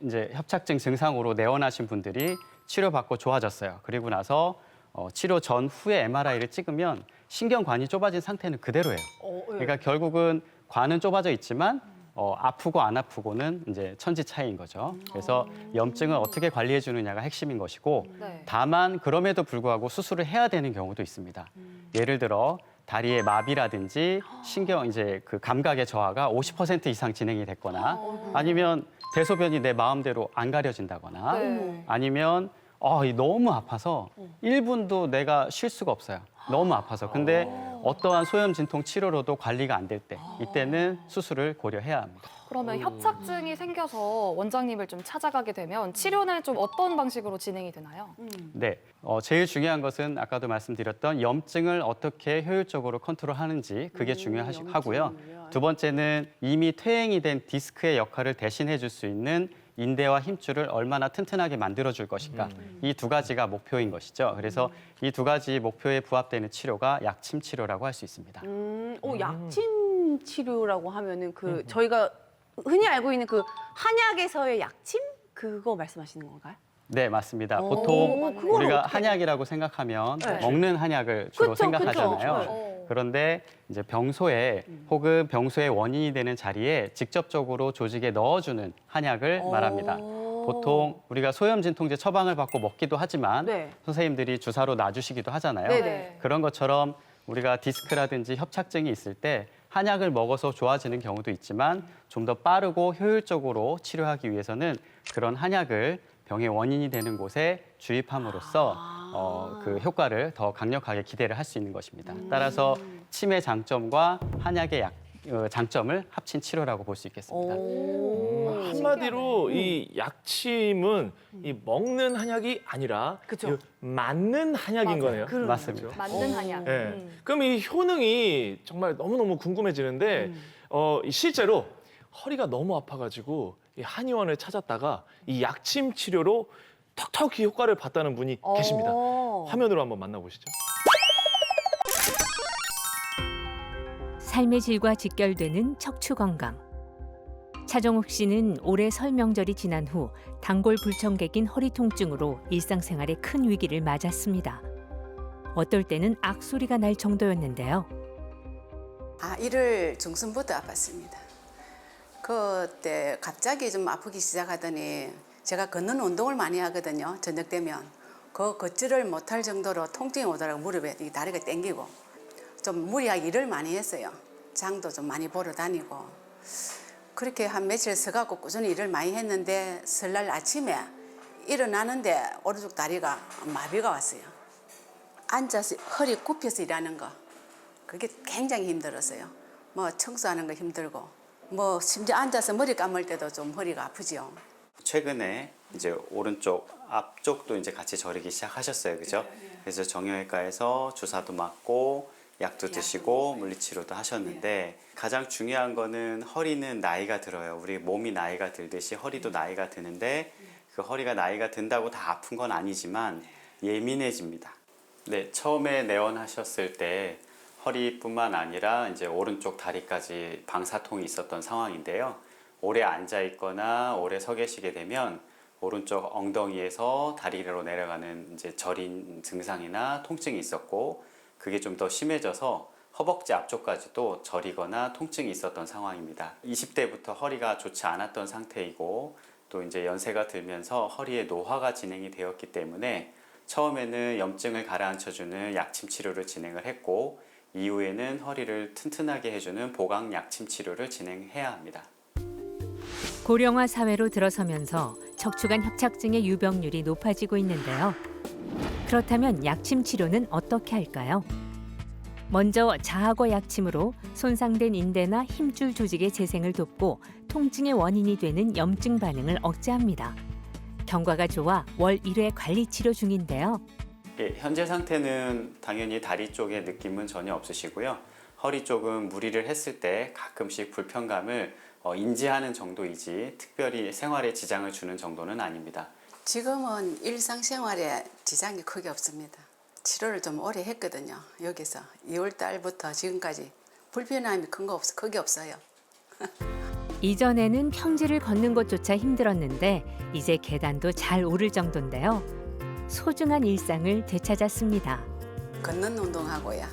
이제 협착증 증상으로 내원하신 분들이 치료받고 좋아졌어요. 그리고 나서 치료 전후에 MRI를 찍으면 신경관이 좁아진 상태는 그대로예요. 그러니까 결국은 관은 좁아져 있지만 아프고 안 아프고는 이제 천지 차이인 거죠. 그래서 염증을 어떻게 관리해 주느냐가 핵심인 것이고 네. 다만 그럼에도 불구하고 수술을 해야 되는 경우도 있습니다. 예를 들어 다리의 마비라든지 신경 이제 그 감각의 저하가 50% 이상 진행이 됐거나 아니면 대소변이 내 마음대로 안 가려진다거나 네. 아니면 너무 아파서 1분도 내가 쉴 수가 없어요. 너무 아파서. 근데 어떠한 소염 진통 치료로도 관리가 안 될 때 이때는 수술을 고려해야 합니다. 그러면 협착증이 생겨서 원장님을 좀 찾아가게 되면 치료는 좀 어떤 방식으로 진행이 되나요? 네, 제일 중요한 것은 아까도 말씀드렸던 염증을 어떻게 효율적으로 컨트롤하는지 그게 중요하고요. 두 번째는 이미 퇴행이 된 디스크의 역할을 대신해 줄 수 있는 인대와 힘줄을 얼마나 튼튼하게 만들어줄 것인가. 이 두 가지가 목표인 것이죠. 그래서 이 두 가지 목표에 부합되는 치료가 약침 치료라고 할 수 있습니다. 약침 치료라고 하면은 저희가 흔히 알고 있는 그 한약에서의 약침 그거 말씀하시는 건가요? 네, 맞습니다. 보통 그건 우리가 어떻게 한약이라고 생각하면 네. 먹는 한약을 주로 그쵸, 생각하잖아요. 그쵸. 그런데 이제 병소에 혹은 병소의 원인이 되는 자리에 직접적으로 조직에 넣어주는 한약을 말합니다. 보통 우리가 소염 진통제 처방을 받고 먹기도 하지만 네. 선생님들이 주사로 놔주시기도 하잖아요. 네네. 그런 것처럼 우리가 디스크라든지 협착증이 있을 때 한약을 먹어서 좋아지는 경우도 있지만 좀 더 빠르고 효율적으로 치료하기 위해서는 그런 한약을 병의 원인이 되는 곳에 주입함으로써 그 효과를 더 강력하게 기대를 할 수 있는 것입니다. 따라서 침의 장점과 한약의 장점을 합친 치료라고 볼 수 있겠습니다. 한마디로 이 약침은 이 먹는 한약이 아니라 그쵸. 이 맞는 한약인 거네요. 맞습니다. 맞는 한약. 네. 그럼 이 효능이 정말 너무너무 궁금해지는데 실제로 허리가 너무 아파가지고 이 한의원을 찾았다가 이 약침 치료로 턱턱히 효과를 봤다는 분이 계십니다. 화면으로 한번 만나보시죠. 삶의 질과 직결되는 척추 건강. 차정욱 씨는 올해 설 명절이 지난 후 단골 불청객인 허리 통증으로 일상생활에 큰 위기를 맞았습니다. 어떨 때는 악소리가 날 정도였는데요. 일월 중순부터 아팠습니다. 그때 갑자기 좀 아프기 시작하더니 제가 걷는 운동을 많이 하거든요. 저녁 되면 그 걷지를 못할 정도로 통증이 오더라고. 무릎에 이 다리가 땡기고 좀 무리하게 일을 많이 했어요. 장도 좀 많이 보러 다니고 그렇게 한 며칠 서갖고 꾸준히 일을 많이 했는데 설날 아침에 일어나는데 오른쪽 다리가 마비가 왔어요. 앉아서 허리 굽혀서 일하는 거 그게 굉장히 힘들었어요. 뭐 청소하는 거 힘들고 뭐 심지어 앉아서 머리 감을 때도 좀 허리가 아프지요. 최근에 이제 오른쪽 앞쪽도 이제 같이 저리기 시작하셨어요, 그죠? 그래서 정형외과에서 주사도 맞고 약도 드시고 물리치료도 하셨는데 가장 중요한 거는 허리는 나이가 들어요. 우리 몸이 나이가 들듯이 허리도 나이가 드는데 그 허리가 나이가 든다고 다 아픈 건 아니지만 예민해집니다. 네, 처음에 내원하셨을 때 허리뿐만 아니라 이제 오른쪽 다리까지 방사통이 있었던 상황인데요. 오래 앉아 있거나 오래 서 계시게 되면 오른쪽 엉덩이에서 다리로 내려가는 이제 저린 증상이나 통증이 있었고 그게 좀 더 심해져서 허벅지 앞쪽까지도 저리거나 통증이 있었던 상황입니다. 20대부터 허리가 좋지 않았던 상태이고 또 이제 연세가 들면서 허리에 노화가 진행이 되었기 때문에 처음에는 염증을 가라앉혀주는 약침 치료를 진행을 했고 이후에는 허리를 튼튼하게 해주는 보강 약침 치료를 진행해야 합니다. 고령화 사회로 들어서면서 척추관 협착증의 유병률이 높아지고 있는데요. 그렇다면 약침 치료는 어떻게 할까요? 먼저 자하고 약침으로 손상된 인대나 힘줄 조직의 재생을 돕고 통증의 원인이 되는 염증 반응을 억제합니다. 경과가 좋아 월 1회 관리 치료 중인데요. 예, 현재 상태는 당연히 다리 쪽에 느낌은 전혀 없으시고요. 허리 쪽은 무리를 했을 때 가끔씩 불편감을 인지하는 정도이지 특별히 생활에 지장을 주는 정도는 아닙니다. 지금은 일상생활에 지장이 크게 없습니다. 치료를 좀 오래 했거든요. 여기서 2월 달부터 지금까지 불편함이 크게 없어요. 이전에는 평지를 걷는 것조차 힘들었는데 이제 계단도 잘 오를 정도인데요. 소중한 일상을 되찾았습니다. 걷는 운동하고요.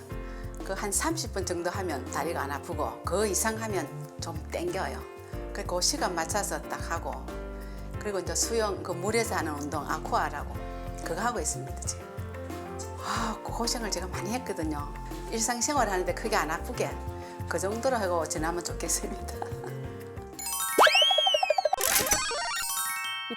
그 한 30분 정도 하면 다리가 안 아프고 그 이상 하면 좀 땡겨요. 그 시간 맞춰서 딱 하고 그리고 이제 수영 그 물에서 하는 운동 아쿠아라고 그거 하고 있습니다 지금. 그 고생을 제가 많이 했거든요. 일상생활 하는데 크게 안 아프게 그 정도로 하고 지나면 좋겠습니다.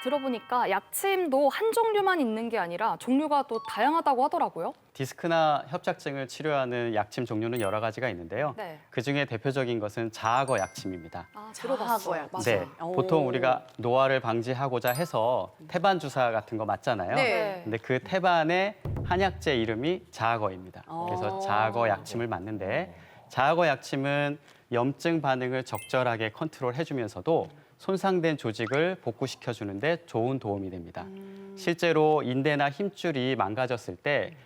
들어보니까 약침도 한 종류만 있는 게 아니라 종류가 또 다양하다고 하더라고요. 디스크나 협착증을 치료하는 약침 종류는 여러 가지가 있는데요. 네. 그중에 대표적인 것은 자악어 약침입니다. 들어봤어요. 네, 보통 우리가 노화를 방지하고자 해서 태반 주사 같은 거 맞잖아요. 네. 근데 그 태반의 한약재 이름이 자악어입니다. 그래서 자악어 약침을 맞는데 자악어 약침은 염증 반응을 적절하게 컨트롤해주면서도 손상된 조직을 복구시켜 주는데 좋은 도움이 됩니다. 실제로 인대나 힘줄이 망가졌을 때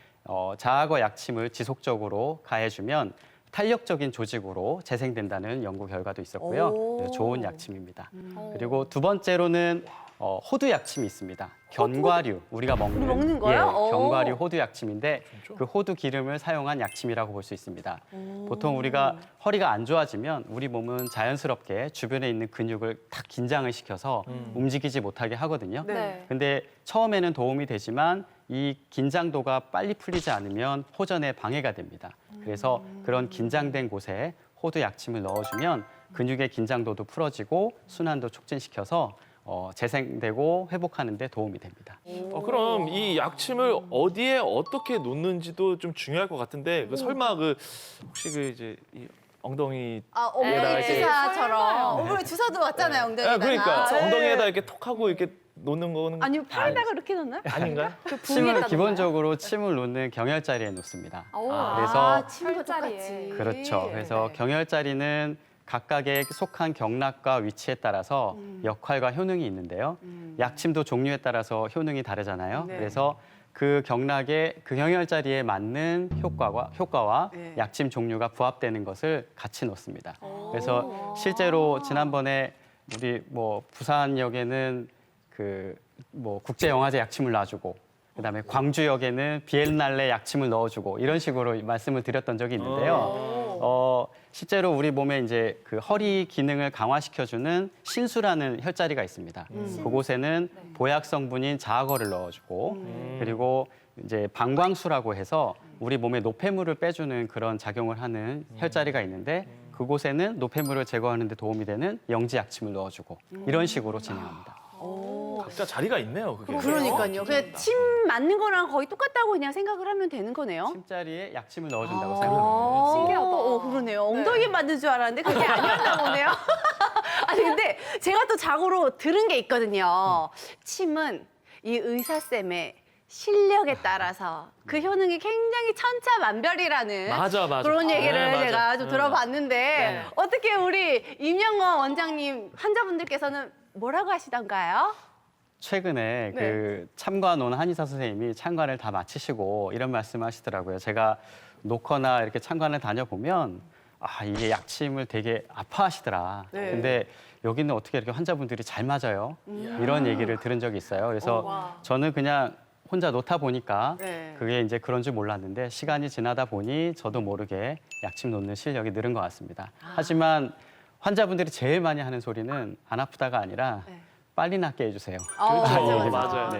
자악어 약침을 지속적으로 가해주면 탄력적인 조직으로 재생된다는 연구 결과도 있었고요. 그래서 좋은 약침입니다. 그리고 두 번째로는 호두 약침이 있습니다. 견과류, 우리가 먹는 거요? 예, 견과류 호두 약침인데 그 호두 기름을 사용한 약침이라고 볼 수 있습니다. 보통 우리가 허리가 안 좋아지면 우리 몸은 자연스럽게 주변에 있는 근육을 탁 긴장을 시켜서 움직이지 못하게 하거든요. 네. 근데 처음에는 도움이 되지만 이 긴장도가 빨리 풀리지 않으면 호전에 방해가 됩니다. 그래서 그런 긴장된 곳에 호두 약침을 넣어주면 근육의 긴장도도 풀어지고 순환도 촉진시켜서 재생되고 회복하는 데 도움이 됩니다. 그럼 이 약침을 어디에 어떻게 놓는지도 좀 중요할 것 같은데 설마 혹시 이제 이 엉덩이 엉덩이 주사처럼. 네. 엉덩이 주사도 맞잖아요, 엉덩이가. 그러니까 네. 엉덩이에다 이렇게 톡 하고 이렇게 놓는 거는 아니요, 팔에다가 이렇게 넣나요? 아닌가요? 침을 기본적으로 침을 놓는 경혈자리에 놓습니다. 그래서 침도 똑같이. 그렇죠. 그래서 경혈자리는 각각의 속한 경락과 위치에 따라서 역할과 효능이 있는데요. 약침도 종류에 따라서 효능이 다르잖아요. 네. 그래서 그 경락의 그 경혈자리에 맞는 효과와 네. 약침 종류가 부합되는 것을 같이 놓습니다. 그래서 실제로 지난번에 우리 부산역에는 국제영화제 약침을 놔주고 그다음에 광주역에는 비엔날레 약침을 넣어주고 이런 식으로 말씀을 드렸던 적이 있는데요. 실제로 우리 몸에 이제 그 허리 기능을 강화시켜주는 신수라는 혈자리가 있습니다. 그곳에는 보약 성분인 자악어를 넣어주고 그리고 이제 방광수라고 해서 우리 몸에 노폐물을 빼주는 그런 작용을 하는 혈자리가 있는데 그곳에는 노폐물을 제거하는 데 도움이 되는 영지 약침을 넣어주고 이런 식으로 진행합니다. 각자 자리가 있네요, 그게. 그러니까요. 그냥 침 맞는 거랑 거의 똑같다고 그냥 생각을 하면 되는 거네요. 침자리에 약침을 넣어준다고 생각합니다. 신기하다. 그러네요. 엉덩이 맞는 줄 알았는데 그게 아니었나 보네요. 아니 근데 제가 또 자고로 들은 게 있거든요. 침은 이 의사쌤의 실력에 따라서 그 효능이 굉장히 천차만별이라는 맞아. 그런 얘기를 맞아. 제가 좀 들어봤는데 어떻게 우리 임영건 원장님 환자분들께서는 뭐라고 하시던가요? 최근에 그 참관 온 한의사 선생님이 참관을 다 마치시고 이런 말씀하시더라고요. 제가 놓거나 이렇게 참관을 다녀보면 이게 약침을 되게 아파하시더라. 근데 여기는 어떻게 이렇게 환자분들이 잘 맞아요? 이런 얘기를 들은 적이 있어요. 그래서 저는 그냥 혼자 놓다 보니까 그게 이제 그런 줄 몰랐는데 시간이 지나다 보니 저도 모르게 약침 놓는 실력이 늘은 것 같습니다. 하지만 환자분들이 제일 많이 하는 소리는 안 아프다가 아니라 빨리 낫게 해주세요. 맞아요.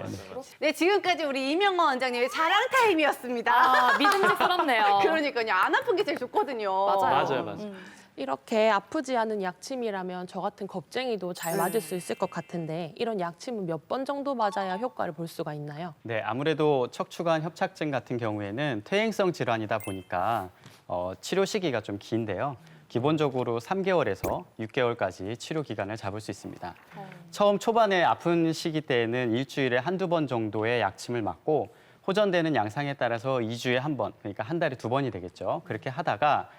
네, 지금까지 우리 임영건 원장님의 자랑 타임이었습니다. 믿음직스럽네요. 그러니까요. 안 아픈 게 제일 좋거든요. 맞아요. 이렇게 아프지 않은 약침이라면 저 같은 겁쟁이도 잘 맞을 수 있을 것 같은데 이런 약침은 몇 번 정도 맞아야 효과를 볼 수가 있나요? 네, 아무래도 척추관 협착증 같은 경우에는 퇴행성 질환이다 보니까 치료 시기가 좀 긴데요. 기본적으로 3개월에서 6개월까지 치료 기간을 잡을 수 있습니다. 처음 초반에 아픈 시기 때에는 일주일에 한두 번 정도의 약침을 맞고 호전되는 양상에 따라서 2주에 한 번, 그러니까 한 달에 2번이 되겠죠. 그렇게 하다가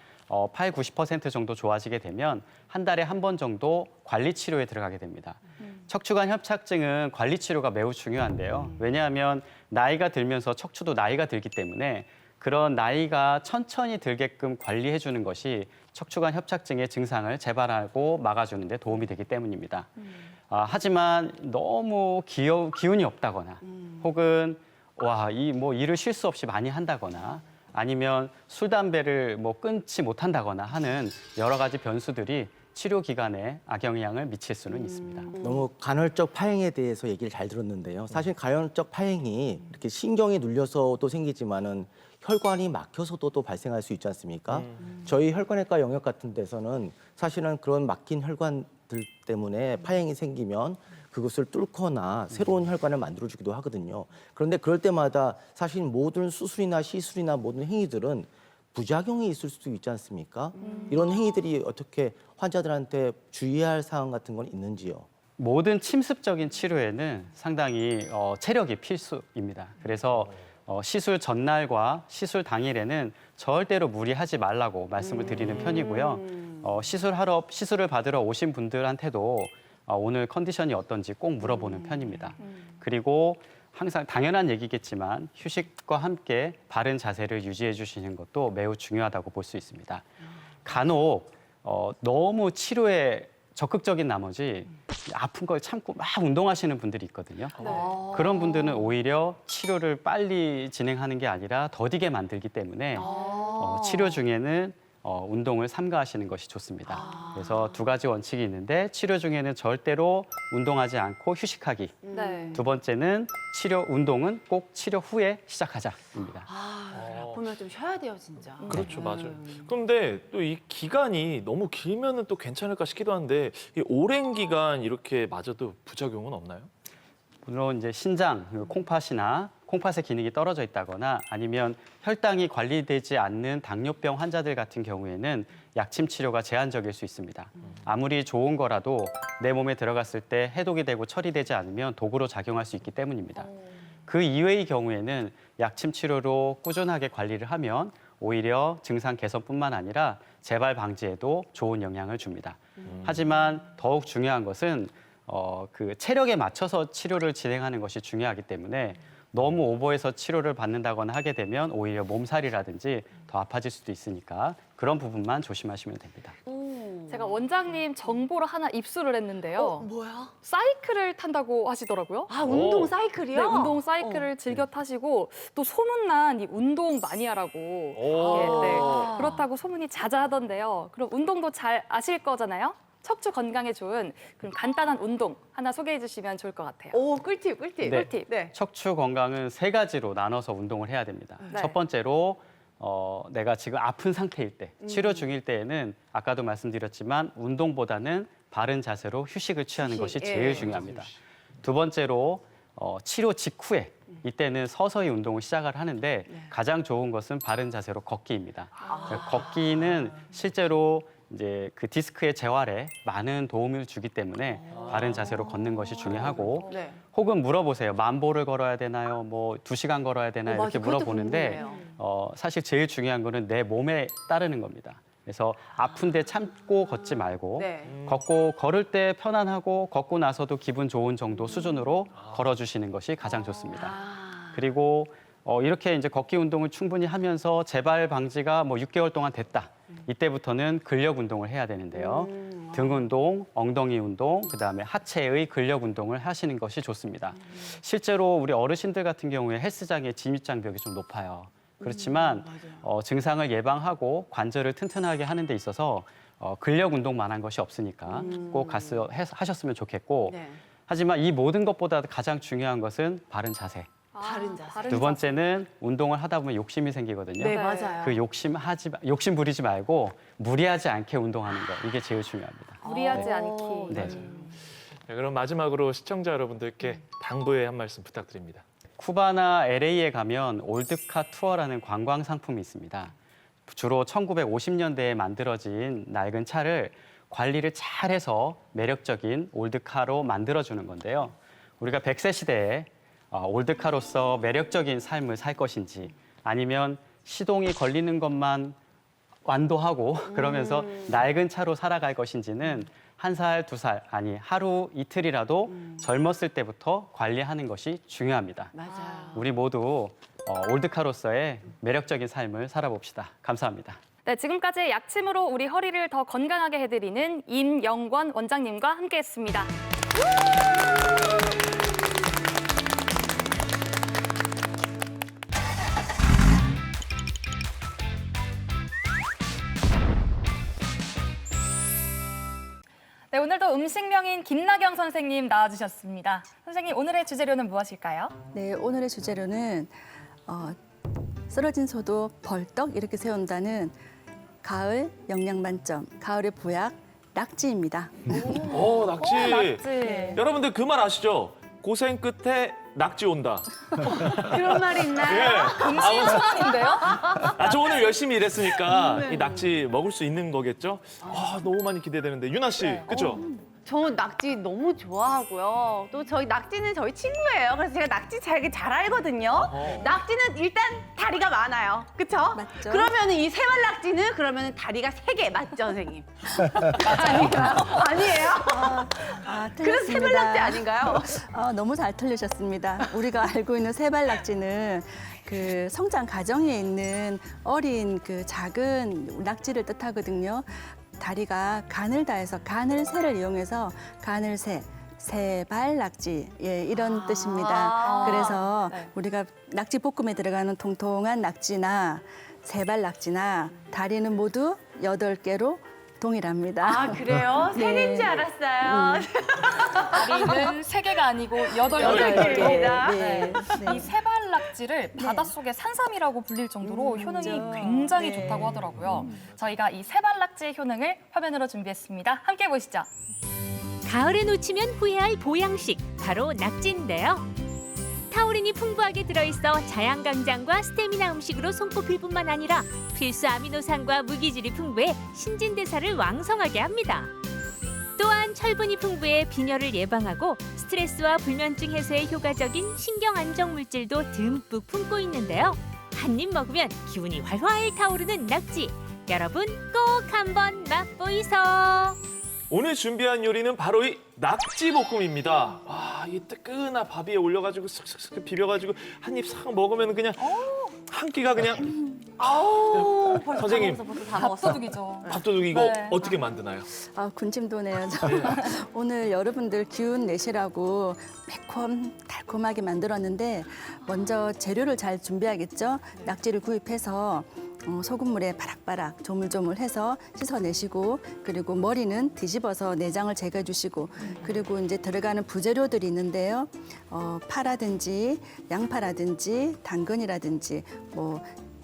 8, 90% 정도 좋아지게 되면 한 달에 한 번 정도 관리 치료에 들어가게 됩니다. 척추관 협착증은 관리 치료가 매우 중요한데요. 왜냐하면 나이가 들면서 척추도 나이가 들기 때문에 그런 나이가 천천히 들게끔 관리해 주는 것이 척추관 협착증의 증상을 재발하고 막아주는 데 도움이 되기 때문입니다. 하지만 너무 기운이 없다거나 혹은 일을 쉴 수 없이 많이 한다거나 아니면 술, 담배를 끊지 못한다거나 하는 여러 가지 변수들이 치료 기간에 악영향을 미칠 수는 있습니다. 너무 간헐적 파행에 대해서 얘기를 잘 들었는데요. 사실 간헐적 파행이 이렇게 신경이 눌려서도 생기지만은 혈관이 막혀서도 또 발생할 수 있지 않습니까? 저희 혈관외과 영역 같은 데서는 사실은 그런 막힌 혈관들 때문에 파행이 생기면 그것을 뚫거나 새로운 혈관을 만들어주기도 하거든요. 그런데 그럴 때마다 사실 모든 수술이나 시술이나 모든 행위들은 부작용이 있을 수도 있지 않습니까? 이런 행위들이 어떻게 환자들한테 주의해야 할 사항 같은 건 있는지요? 모든 침습적인 치료에는 상당히 체력이 필수입니다. 그래서 시술 전날과 시술 당일에는 절대로 무리하지 말라고 말씀을 드리는 편이고요. 시술을 받으러 오신 분들한테도 오늘 컨디션이 어떤지 꼭 물어보는 편입니다. 그리고 항상 당연한 얘기겠지만 휴식과 함께 바른 자세를 유지해 주시는 것도 매우 중요하다고 볼 수 있습니다. 간혹 너무 치료에 적극적인 나머지 아픈 걸 참고 막 운동하시는 분들이 있거든요. 그런 분들은 오히려 치료를 빨리 진행하는 게 아니라 더디게 만들기 때문에 치료 중에는 운동을 삼가하시는 것이 좋습니다. 그래서 2가지 원칙이 있는데 치료 중에는 절대로 운동하지 않고 휴식하기. 네. 2번째는 운동은 꼭 치료 후에 시작하자입니다. 아프면 좀 쉬어야 돼요, 진짜. 그렇죠, 맞아요. 그런데 또 이 기간이 너무 길면은 또 괜찮을까 싶기도 한데 이 오랜 기간 이렇게 맞아도 부작용은 없나요? 물론 이제 신장, 콩팥의 기능이 떨어져 있다거나 아니면 혈당이 관리되지 않는 당뇨병 환자들 같은 경우에는 약침 치료가 제한적일 수 있습니다. 아무리 좋은 거라도 내 몸에 들어갔을 때 해독이 되고 처리되지 않으면 독으로 작용할 수 있기 때문입니다. 그 이외의 경우에는 약침 치료로 꾸준하게 관리를 하면 오히려 증상 개선뿐만 아니라 재발 방지에도 좋은 영향을 줍니다. 하지만 더욱 중요한 것은 그 체력에 맞춰서 치료를 진행하는 것이 중요하기 때문에 너무 오버해서 치료를 받는다거나 하게 되면 오히려 몸살이라든지 더 아파질 수도 있으니까 그런 부분만 조심하시면 됩니다. 제가 원장님 정보를 하나 입수를 했는데요. 뭐야? 사이클을 탄다고 하시더라고요. 운동 사이클이요? 네, 운동 사이클을 즐겨 타시고 또 소문난 이 운동 마니아라고 그렇다고 소문이 자자하던데요. 그럼 운동도 잘 아실 거잖아요. 척추 건강에 좋은 그럼 간단한 운동 하나 소개해 주시면 좋을 것 같아요. 꿀팁. 네. 꿀팁. 네. 척추 건강은 3가지로 나눠서 운동을 해야 됩니다. 네. 첫 번째로 내가 지금 아픈 상태일 때, 치료 중일 때에는 아까도 말씀드렸지만 운동보다는 바른 자세로 휴식을 취하는 것이 제일 중요합니다. 2번째로 치료 직후에 이때는 서서히 운동을 시작을 하는데 가장 좋은 것은 바른 자세로 걷기입니다. 걷기는 실제로 이제 그 디스크의 재활에 많은 도움을 주기 때문에 바른 자세로 걷는 것이 중요하고 혹은 물어보세요. 10,000보를 걸어야 되나요? 2시간 걸어야 되나요? 이렇게 물어보는데 사실 제일 중요한 거는 내 몸에 따르는 겁니다. 그래서 아픈데 참고 걷지 말고 걸을 때 편안하고 걷고 나서도 기분 좋은 정도 수준으로 걸어주시는 것이 가장 좋습니다. 그리고 이렇게 이제 걷기 운동을 충분히 하면서 재발 방지가 6개월 동안 됐다. 이때부터는 근력 운동을 해야 되는데요. 등 운동, 엉덩이 운동, 그다음에 하체의 근력 운동을 하시는 것이 좋습니다. 실제로 우리 어르신들 같은 경우에 헬스장의 진입 장벽이 좀 높아요. 그렇지만 증상을 예방하고 관절을 튼튼하게 하는 데 있어서 근력 운동만 한 것이 없으니까 꼭 하셨으면 좋겠고 하지만 이 모든 것보다 가장 중요한 것은 바른 자세. 바른 자세. 2번째는 운동을 하다 보면 욕심이 생기거든요. 네, 맞아요. 그 욕심 부리지 말고 무리하지 않게 운동하는 거 이게 제일 중요합니다. 무리하지 않기. 네. 네, 그럼 마지막으로 시청자 여러분들께 당부의 한 말씀 부탁드립니다. 쿠바나 LA에 가면 올드카 투어라는 관광 상품이 있습니다. 주로 1950년대에 만들어진 낡은 차를 관리를 잘해서 매력적인 올드카로 만들어주는 건데요. 우리가 100세 시대에 올드카로서 매력적인 삶을 살 것인지 아니면 시동이 걸리는 것만 완도하고 그러면서 낡은 차로 살아갈 것인지는 1살, 2살, 아니 하루 이틀이라도 젊었을 때부터 관리하는 것이 중요합니다. 맞아요. 우리 모두 올드카로서의 매력적인 삶을 살아봅시다. 감사합니다. 네, 지금까지 약침으로 우리 허리를 더 건강하게 해드리는 임영권 원장님과 함께했습니다. 네, 오늘도 음식명인 김나경 선생님 나와주셨습니다. 선생님, 오늘의 주재료는 무엇일까요? 네, 오늘의 주재료는 쓰러진 소도 벌떡 이렇게 세운다는 가을 영양 만점, 가을의 보약 낙지입니다. 낙지. 낙지. 여러분들 그 말 아시죠? 고생 끝에 낙지 온다. 그런 말 있나요? 음식 초반인데요? 저 오늘 열심히 일했으니까 이 낙지 먹을 수 있는 거겠죠? 너무 많이 기대되는데. 유나 씨, 그죠? 저 낙지 너무 좋아하고요. 또 저희 낙지는 저희 친구예요. 그래서 제가 낙지 되게 잘 알거든요. 낙지는 일단 다리가 많아요. 그쵸? 맞죠. 그러면 이 세발 낙지는 그러면 다리가 3개 맞죠, 선생님? 아닌가요? 아니에요? 그래서 틀렸습니다. 세발 낙지 아닌가요? 너무 잘 틀리셨습니다. 우리가 알고 있는 세발낙지는 그 성장 과정에 있는 어린 그 작은 낙지를 뜻하거든요. 다리가 가늘다해서 가늘새를 이용해서 가늘새, 세발낙지 이런 뜻입니다. 그래서 우리가 낙지 볶음에 들어가는 통통한 낙지나 세발낙지나 다리는 모두 8개로 동일합니다. 그래요? 네. 3개인 줄 알았어요. 다리는 3개가 아니고 8개입니다. 8개입니다. 네. 이 세발낙지를 바닷속의 산삼이라고 불릴 정도로 효능이 굉장히 좋다고 하더라고요. 저희가 이 세발낙지의 효능을 화면으로 준비했습니다. 함께 보시죠. 가을에 놓치면 후회할 보양식, 바로 낙지인데요. 타우린이 풍부하게 들어있어 자양강장과 스태미나 음식으로 손꼽힐 뿐만 아니라 필수 아미노산과 무기질이 풍부해 신진대사를 왕성하게 합니다. 또한 철분이 풍부해 빈혈을 예방하고 스트레스와 불면증 해소에 효과적인 신경 안정 물질도 듬뿍 품고 있는데요. 한 입 먹으면 기운이 활활 타오르는 낙지. 여러분 꼭 한번 맛보이소. 오늘 준비한 요리는 바로 이 낙지볶음입니다. 이 뜨끈한 밥 위에 올려가지고 슥슥슥 비벼가지고 한 입 싹 먹으면 그냥 한 끼가 그냥 선생님 밥도둑이죠. 밥도둑 이거 네. 어떻게 만드나요? 군침 도네요. 오늘 여러분들 기운 내시라고 매콤 달콤하게 만들었는데 먼저 재료를 잘 준비하겠죠. 낙지를 구입해서 소금물에 바락바락 조물조물해서 씻어내시고 그리고 머리는 뒤집어서 내장을 제거해 주시고 그리고 이제 들어가는 부재료들이 있는데요. 파라든지 양파라든지 당근이라든지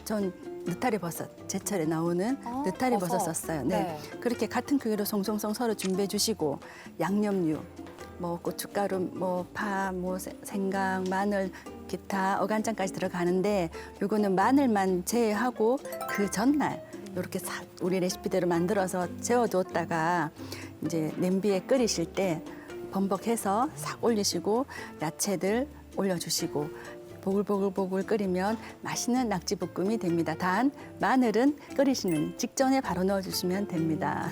전 느타리 버섯 제철에 나오는 느타리 버섯 썼어요. 네. 그렇게 같은 크기로 송송송 서로 준비해 주시고 양념류 고춧가루, 파, 생강, 마늘, 기타 어간장까지 들어가는데 요거는 마늘만 제외하고 그 전날 이렇게 싹 우리 레시피대로 만들어서 재워두었다가 이제 냄비에 끓이실 때 범벅해서 싹 올리시고 야채들 올려주시고 보글보글 끓이면 맛있는 낙지볶음이 됩니다. 단 마늘은 끓이시는 직전에 바로 넣어주시면 됩니다.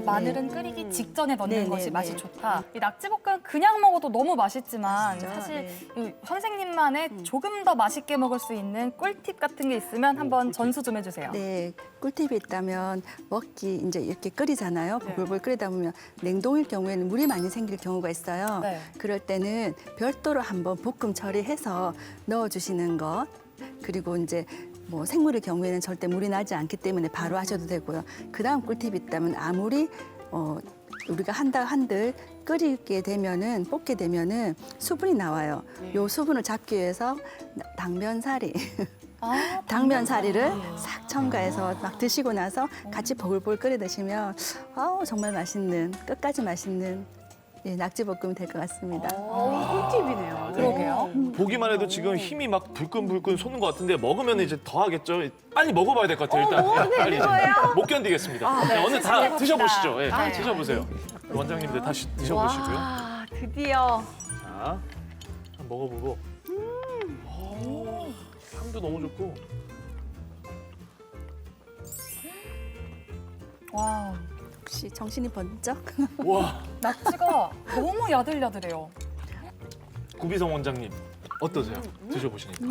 마늘은 끓이기 직전에 넣는 네, 것이 네, 맛이 네. 좋다. 이 낙지볶음 그냥 먹어도 너무 맛있지만 맛있죠? 사실 네. 이 선생님만의 조금 더 맛있게 먹을 수 있는 꿀팁 같은 게 있으면 한번 전수 좀 해주세요. 네, 꿀팁이 있다면 먹기 이제 이렇게 끓이잖아요. 보글보글 끓이다 보면 냉동일 경우에는 물이 많이 생길 경우가 있어요. 네. 그럴 때는 별도로 한번 볶음 처리해서 넣어주시는 것. 그리고 이제 생물의 경우에는 절대 물이 나지 않기 때문에 바로 하셔도 되고요. 그다음 꿀팁이 있다면 아무리 우리가 한들 끓이게 되면은 볶게 되면은 수분이 나와요. 요 수분을 잡기 위해서 당면사리. 당면사리를 싹 첨가해서 막 드시고 나서 같이 보글보글 끓여 드시면 정말 맛있는 끝까지 맛있는 낙지볶음이 될 것 같습니다. 꿀팁이네요. 그러게요. 보기만 해도 지금 힘이 막 불끈불끈 솟는 것 같은데 먹으면 이제 더 하겠죠? 빨리 먹어봐야 될 것 같아요. 일단 빨리 못 견디겠습니다. 네, 오늘 다 드셔보시죠. 네, 드셔보세요. 원장님들 다시 드셔보시고요. 드디어. 자, 한번 먹어보고. 향도 너무 좋고. 와, 혹시 정신이 번쩍? 와, 낙지가 너무 야들야들해요. 구비성 원장님 어떠세요? 드셔보시니까.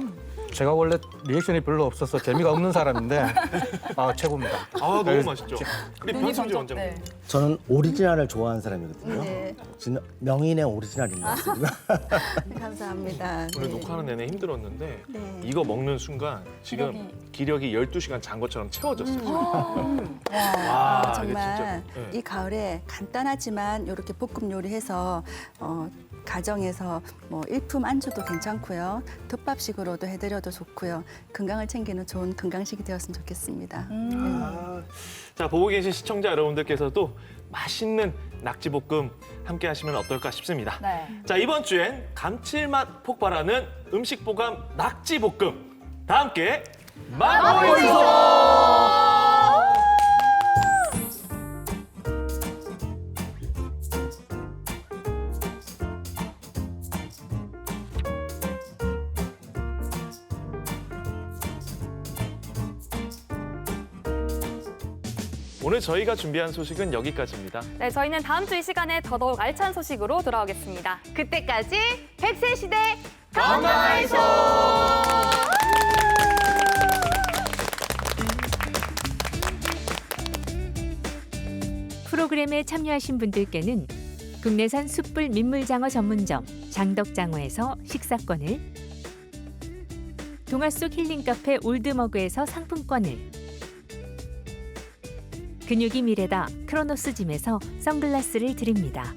제가 원래 리액션이 별로 없어서 재미가 없는 사람인데 최고입니다. 아, 너무 맛있죠. 우리 눈이 변승재 번쩍, 원장님. 네. 저는 오리지널을 좋아하는 사람이거든요. 네. 진짜 명인의 오리지널인 것 같습니다. 감사합니다. 오늘 네. 녹화하는 내내 힘들었는데 네. 이거 먹는 순간 지금 기력이 12시간 잔 것처럼 채워졌어요. 와, 이게 정말 진짜, 네. 이 가을에 간단하지만 이렇게 볶음 요리해서 가정에서 뭐 일품 안주도 괜찮고요. 덮밥식으로도 해드려도 좋고요. 건강을 챙기는 좋은 건강식이 되었으면 좋겠습니다. 자, 보고 계신 시청자 여러분들께서도 맛있는 낙지볶음 함께 하시면 어떨까 싶습니다. 네. 자, 이번 주엔 감칠맛 폭발하는 음식 보감 낙지볶음. 다 함께 맛보이소! 오늘 저희가 준비한 소식은 여기까지입니다. 네, 저희는 다음 주 이 시간에 더더욱 알찬 소식으로 돌아오겠습니다. 그때까지 100세 시대 건강하이소! 프로그램에 참여하신 분들께는 국내산 숯불 민물장어 전문점 장덕장어에서 식사권을, 동화 속 힐링 카페 올드머그에서 상품권을, 근육이 미래다 크로노스 짐에서 선글라스를 드립니다.